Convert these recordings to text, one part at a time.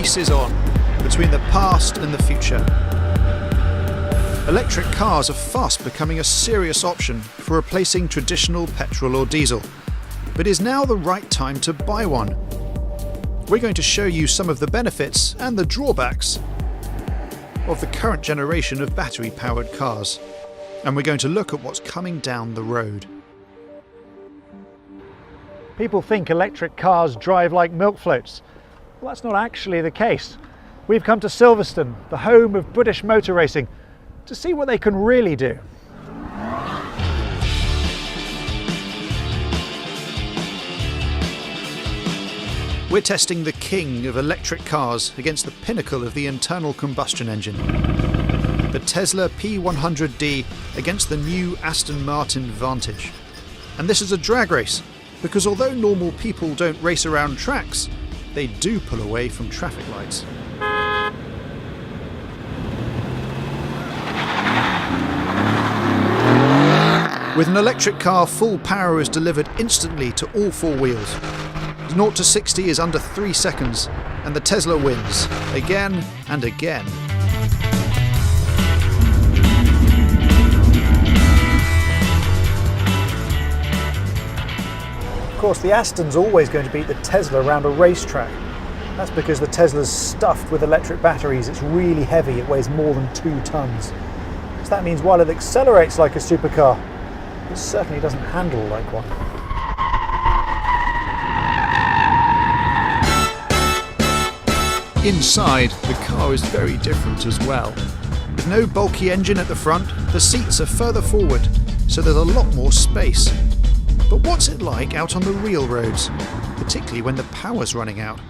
race is on between the past and the future. Electric cars are fast becoming a serious option for replacing traditional petrol or diesel. But is now the right time to buy one? We're going to show you some of the benefits and the drawbacks of the current generation of battery-powered cars. And we're going to look at what's coming down the road. People think electric cars drive like milk floats. Well, that's not actually the case. We've come to Silverstone, the home of British motor racing, to see what they can really do. We're testing the king of electric cars against the pinnacle of the internal combustion engine. The Tesla P100D against the new Aston Martin Vantage. And this is a drag race, because although normal people don't race around tracks, they do pull away from traffic lights. With an electric car, full power is delivered instantly to all four wheels. 0 to 60 is under 3 seconds, and the Tesla wins, again and again. Of course, the Aston's always going to beat the Tesla around a racetrack. That's because the Tesla's stuffed with electric batteries. It's really heavy, it weighs more than 2 tons. So that means while it accelerates like a supercar, it certainly doesn't handle like one. Inside, the car is very different as well. With no bulky engine at the front, the seats are further forward, so there's a lot more space. But what's it like out on the real roads, particularly when the power's running out?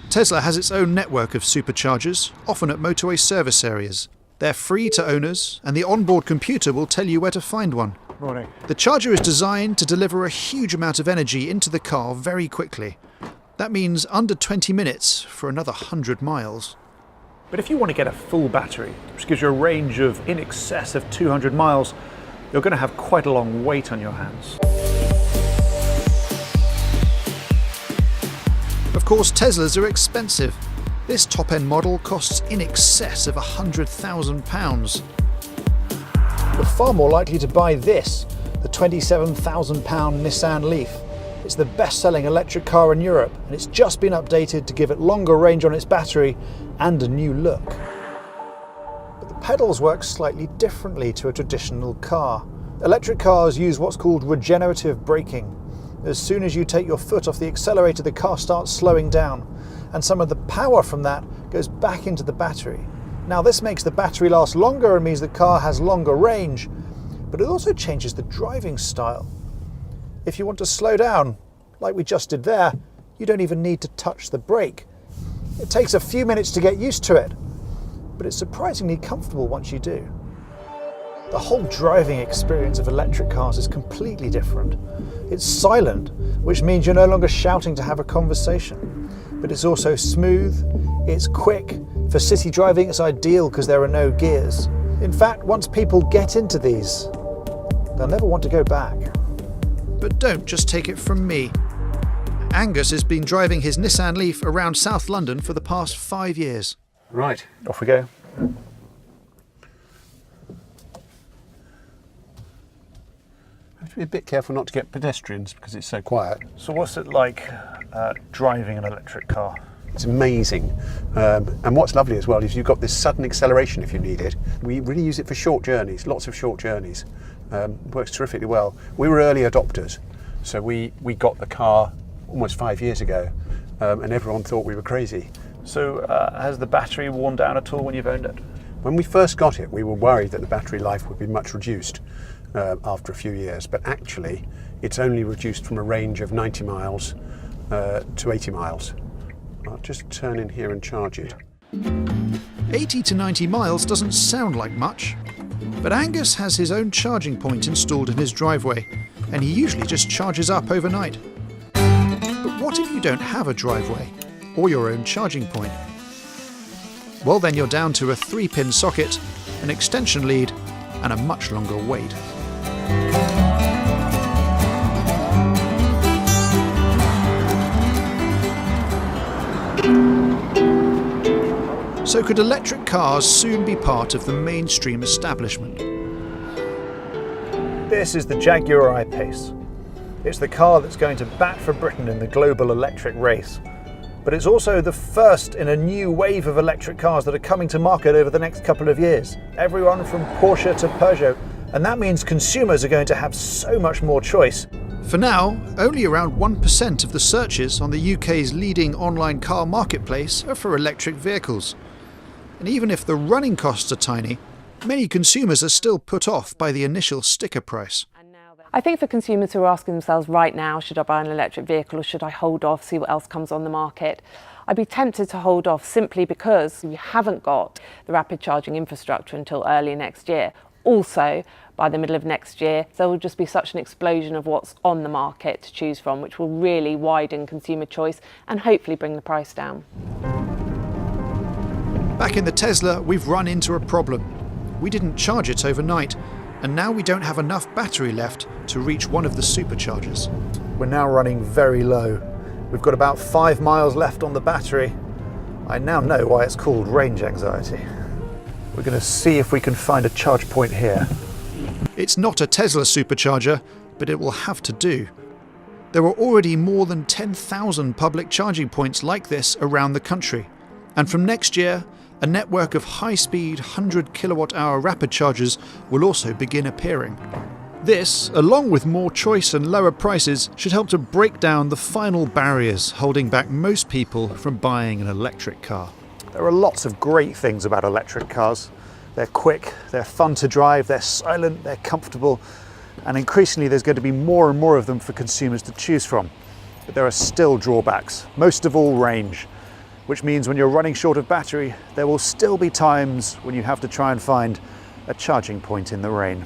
Tesla has its own network of superchargers, often at motorway service areas. They're free to owners, and the onboard computer will tell you where to find one. Morning. The charger is designed to deliver a huge amount of energy into the car very quickly. That means under 20 minutes for another 100 miles. But if you want to get a full battery, which gives you a range of in excess of 200 miles, you're going to have quite a long wait on your hands. Of course, Teslas are expensive. This top-end model costs in excess of £100,000. You're far more likely to buy this, the £27,000 Nissan Leaf. It's the best-selling electric car in Europe, and it's just been updated to give it longer range on its battery and a new look. But the pedals work slightly differently to a traditional car. Electric cars use what's called regenerative braking. As soon as you take your foot off the accelerator, the car starts slowing down, and some of the power from that goes back into the battery. Now, this makes the battery last longer and means the car has longer range, but it also changes the driving style. If you want to slow down, like we just did there, you don't even need to touch the brake. It takes a few minutes to get used to it, but it's surprisingly comfortable once you do. The whole driving experience of electric cars is completely different. It's silent, which means you're no longer shouting to have a conversation, but it's also smooth, it's quick. For city driving, it's ideal because there are no gears. In fact, once people get into these, they'll never want to go back. But don't just take it from me. Angus has been driving his Nissan Leaf around South London for the past 5 years. Right, off we go. Have to be a bit careful not to get pedestrians because it's so quiet. So what's it like driving an electric car? It's amazing. And what's lovely as well is you've got this sudden acceleration if you need it. We really use it for short journeys, lots of short journeys. Works terrifically well. We were early adopters, so we got the car almost 5 years ago, and everyone thought we were crazy. So has the battery worn down at all when you've owned it? When we first got it, we were worried that the battery life would be much reduced after a few years, but actually it's only reduced from a range of 90 miles to 80 miles. I'll just turn in here and charge it. 80 to 90 miles doesn't sound like much, but Angus has his own charging point installed in his driveway, and he usually just charges up overnight. But what if you don't have a driveway or your own charging point? Well, then you're down to a 3-pin socket, an extension lead, and a much longer wait. So could electric cars soon be part of the mainstream establishment? This is the Jaguar I-Pace. It's the car that's going to bat for Britain in the global electric race. But it's also the first in a new wave of electric cars that are coming to market over the next couple of years. Everyone from Porsche to Peugeot. And that means consumers are going to have so much more choice. For now, only around 1% of the searches on the UK's leading online car marketplace are for electric vehicles. And even if the running costs are tiny, many consumers are still put off by the initial sticker price. I think for consumers who are asking themselves right now, should I buy an electric vehicle or should I hold off, see what else comes on the market? I'd be tempted to hold off simply because you haven't got the rapid charging infrastructure until early next year. Also, by the middle of next year, there will just be such an explosion of what's on the market to choose from, which will really widen consumer choice and hopefully bring the price down. Back in the Tesla, we've run into a problem. We didn't charge it overnight, and now we don't have enough battery left to reach one of the superchargers. We're now running very low. We've got about 5 miles left on the battery. I now know why it's called range anxiety. We're going to see if we can find a charge point here. It's not a Tesla supercharger, but it will have to do. There are already more than 10,000 public charging points like this around the country. And from next year, a network of high-speed 100 kilowatt-hour rapid chargers will also begin appearing. This, along with more choice and lower prices, should help to break down the final barriers holding back most people from buying an electric car. There are lots of great things about electric cars. They're quick, they're fun to drive, they're silent, they're comfortable, and increasingly there's going to be more and more of them for consumers to choose from. But there are still drawbacks, most of all range, which means when you're running short of battery, there will still be times when you have to try and find a charging point in the rain.